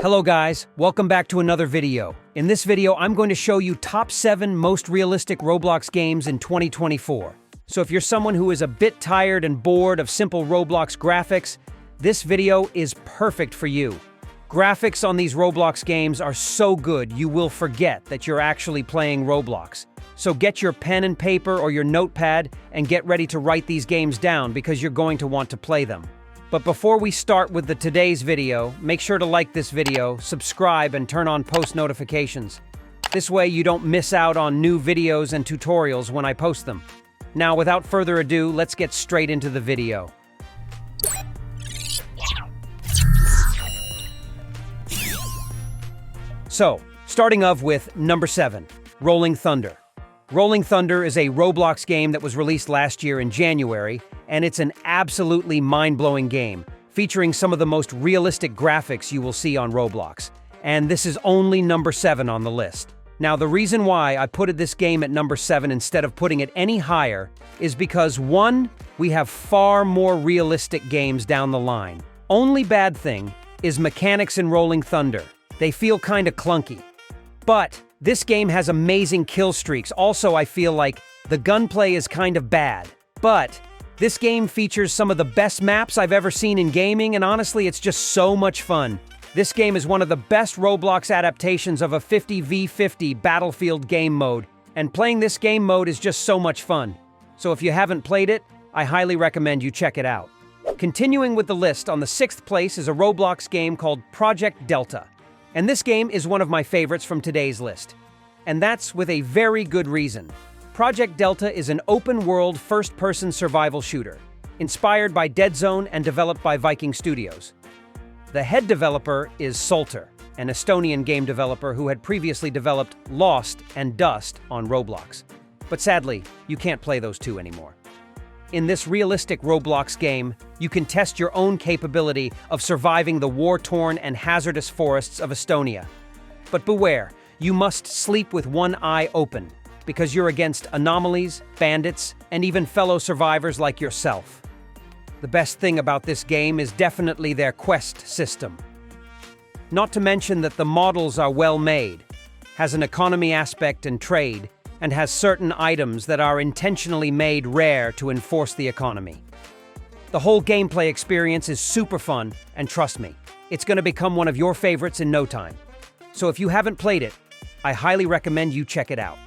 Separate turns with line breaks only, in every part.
Hello guys, welcome back to another video. In this video, I'm going to show you top 7 most realistic Roblox games in 2024. So if you're someone who is a bit tired and bored of simple Roblox graphics, this video is perfect for you. Graphics on these Roblox games are so good you will forget that you're actually playing Roblox. So get your pen and paper or your notepad and get ready to write these games down because you're going to want to play them. But before we start with today's video, make sure to like this video, subscribe, and turn on post notifications. This way you don't miss out on new videos and tutorials when I post them. Now, without further ado, let's get straight into the video. So, starting off with number 7, Rolling Thunder. Rolling Thunder is a Roblox game that was released last year in January, and it's an absolutely mind-blowing game, featuring some of the most realistic graphics you will see on Roblox. And this is only number 7 on the list. Now, the reason why I put this game at number 7 instead of putting it any higher is because 1, we have far more realistic games down the line. Only bad thing is mechanics in Rolling Thunder. They feel kinda clunky. But this game has amazing kill streaks. Also, I feel like the gunplay is kind of bad. But this game features some of the best maps I've ever seen in gaming, and honestly, it's just so much fun. This game is one of the best Roblox adaptations of a 50v50 battlefield game mode, and playing this game mode is just so much fun. So if you haven't played it, I highly recommend you check it out. Continuing with the list, on the 6th place is a Roblox game called Project Delta. And this game is one of my favorites from today's list. And that's with a very good reason. Project Delta is an open-world, first-person survival shooter, inspired by Dead Zone and developed by Viking Studios. The head developer is Solter, an Estonian game developer who had previously developed Lost and Dust on Roblox. But sadly, you can't play those two anymore. In this realistic Roblox game, you can test your own capability of surviving the war-torn and hazardous forests of Estonia. But beware, you must sleep with one eye open, because you're against anomalies, bandits, and even fellow survivors like yourself. The best thing about this game is definitely their quest system. Not to mention that the models are well made, has an economy aspect and trade, and has certain items that are intentionally made rare to enforce the economy. The whole gameplay experience is super fun, and trust me, it's going to become one of your favorites in no time. So if you haven't played it, I highly recommend you check it out.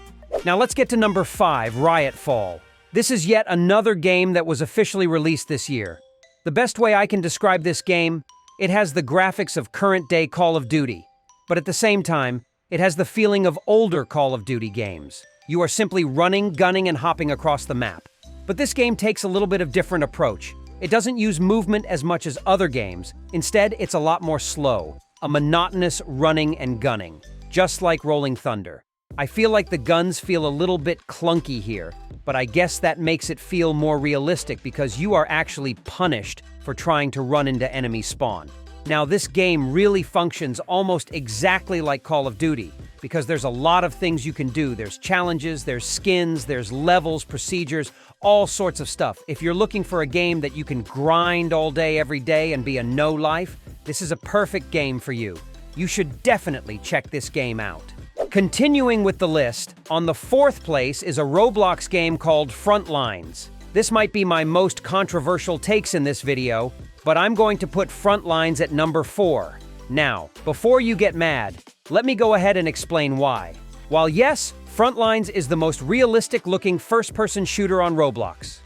Now let's get to number 5, Riot Fall. This is yet another game that was officially released this year. The best way I can describe this game, it has the graphics of current-day Call of Duty, but at the same time, it has the feeling of older Call of Duty games. You are simply running, gunning, and hopping across the map. But this game takes a little bit of different approach. It doesn't use movement as much as other games. Instead, it's a lot more slow, a monotonous running and gunning, just like Rolling Thunder. I feel like the guns feel a little bit clunky here, but I guess that makes it feel more realistic because you are actually punished for trying to run into enemy spawn. Now, this game really functions almost exactly like Call of Duty, because there's a lot of things you can do. There's challenges, there's skins, there's levels, procedures, all sorts of stuff. If you're looking for a game that you can grind all day, every day, and be a no-life, this is a perfect game for you. You should definitely check this game out. Continuing with the list, on the 4th place is a Roblox game called Frontlines. This might be my most controversial takes in this video, but I'm going to put Frontlines at number 4. Now, before you get mad, let me go ahead and explain why. While yes, Frontlines is the most realistic-looking first-person shooter on Roblox.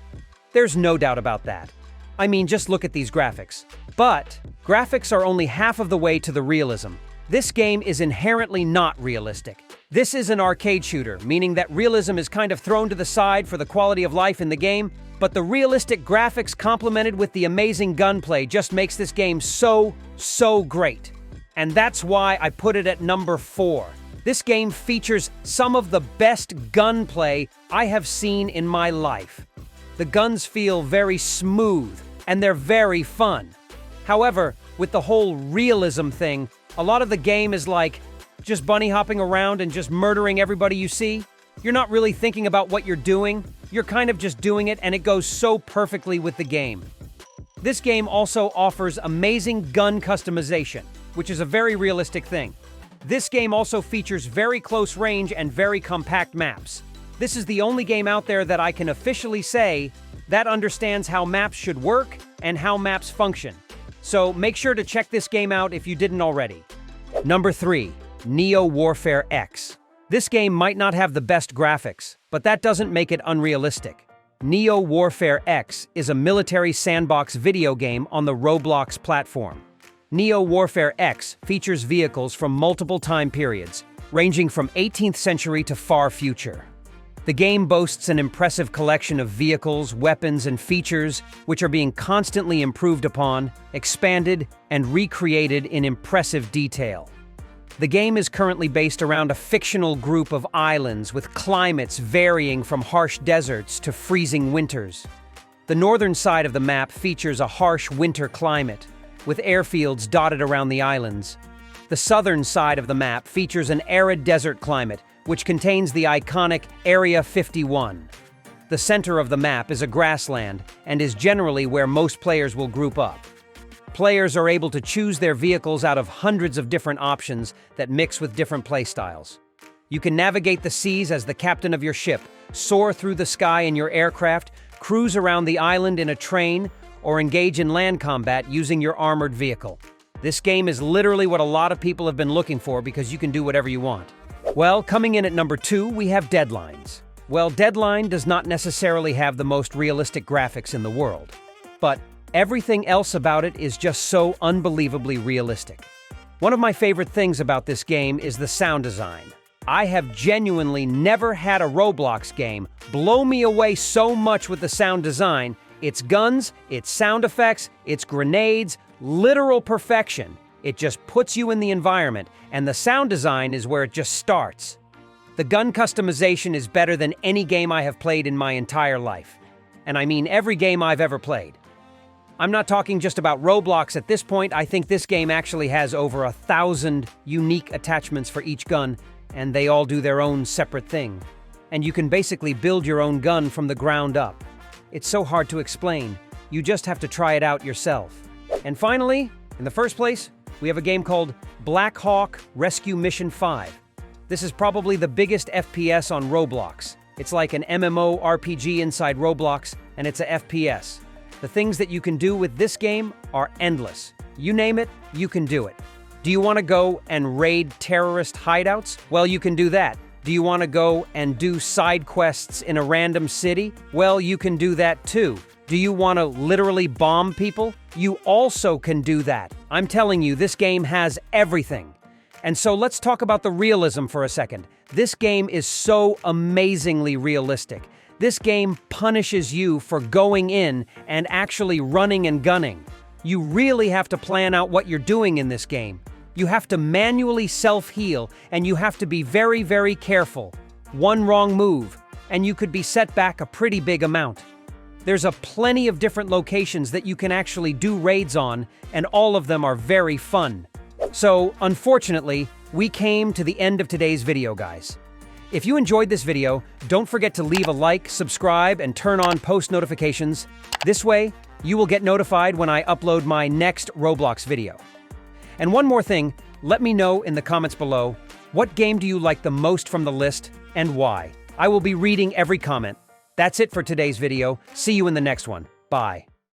There's no doubt about that. I mean, just look at these graphics. But graphics are only half of the way to the realism. This game is inherently not realistic. This is an arcade shooter, meaning that realism is kind of thrown to the side for the quality of life in the game, but the realistic graphics complemented with the amazing gunplay just makes this game so great. And that's why I put it at number 4. This game features some of the best gunplay I have seen in my life. The guns feel very smooth, and they're very fun. However, with the whole realism thing, a lot of the game is like just bunny hopping around and just murdering everybody you see. You're not really thinking about what you're doing. You're kind of just doing it, and it goes so perfectly with the game. This game also offers amazing gun customization. which is a very realistic thing. This game also features very close range and very compact maps. This is the only game out there that I can officially say that understands how maps should work and how maps function. So make sure to check this game out if you didn't already. Number 3, Neo Warfare X. This game might not have the best graphics, but that doesn't make it unrealistic. Neo Warfare X is a military sandbox video game on the Roblox platform. Neo Warfare X features vehicles from multiple time periods, ranging from 18th century to far future. The game boasts an impressive collection of vehicles, weapons, and features which are being constantly improved upon, expanded, and recreated in impressive detail. The game is currently based around a fictional group of islands with climates varying from harsh deserts to freezing winters. The northern side of the map features a harsh winter climate, with airfields dotted around the islands. The southern side of the map features an arid desert climate, which contains the iconic Area 51. The center of the map is a grassland and is generally where most players will group up. Players are able to choose their vehicles out of hundreds of different options that mix with different playstyles. You can navigate the seas as the captain of your ship, soar through the sky in your aircraft, cruise around the island in a train, or engage in land combat using your armored vehicle. This game is literally what a lot of people have been looking for because you can do whatever you want. Well, coming in at number 2, we have Deadlines. Well, Deadline does not necessarily have the most realistic graphics in the world, but everything else about it is just so unbelievably realistic. One of my favorite things about this game is the sound design. I have genuinely never had a Roblox game blow me away so much with the sound design. Its guns, its sound effects, its grenades, literal perfection. It just puts you in the environment, and the sound design is where it just starts. The gun customization is better than any game I have played in my entire life. And I mean every game I've ever played. I'm not talking just about Roblox at this point. I think this game actually has over 1,000 unique attachments for each gun, and they all do their own separate thing. And you can basically build your own gun from the ground up. It's so hard to explain. You just have to try it out yourself. And finally, in the first place, we have a game called Blackhawk Rescue Mission 5. This is probably the biggest FPS on Roblox. It's like an MMORPG inside Roblox, and it's a FPS. The things that you can do with this game are endless. You name it, you can do it. Do you want to go and raid terrorist hideouts? Well, you can do that. Do you want to go and do side quests in a random city? Well, you can do that too. Do you want to literally bomb people? You also can do that. I'm telling you, this game has everything. And so let's talk about the realism for a second. This game is so amazingly realistic. This game punishes you for going in and actually running and gunning. You really have to plan out what you're doing in this game. You have to manually self-heal, and you have to be very, very careful. One wrong move, and you could be set back a pretty big amount. There's a plenty of different locations that you can actually do raids on, and all of them are very fun. So, unfortunately, we came to the end of today's video, guys. If you enjoyed this video, don't forget to leave a like, subscribe, and turn on post notifications. This way, you will get notified when I upload my next Roblox video. And one more thing, let me know in the comments below, what game do you like the most from the list, and why? I will be reading every comment. That's it for today's video. See you in the next one. Bye.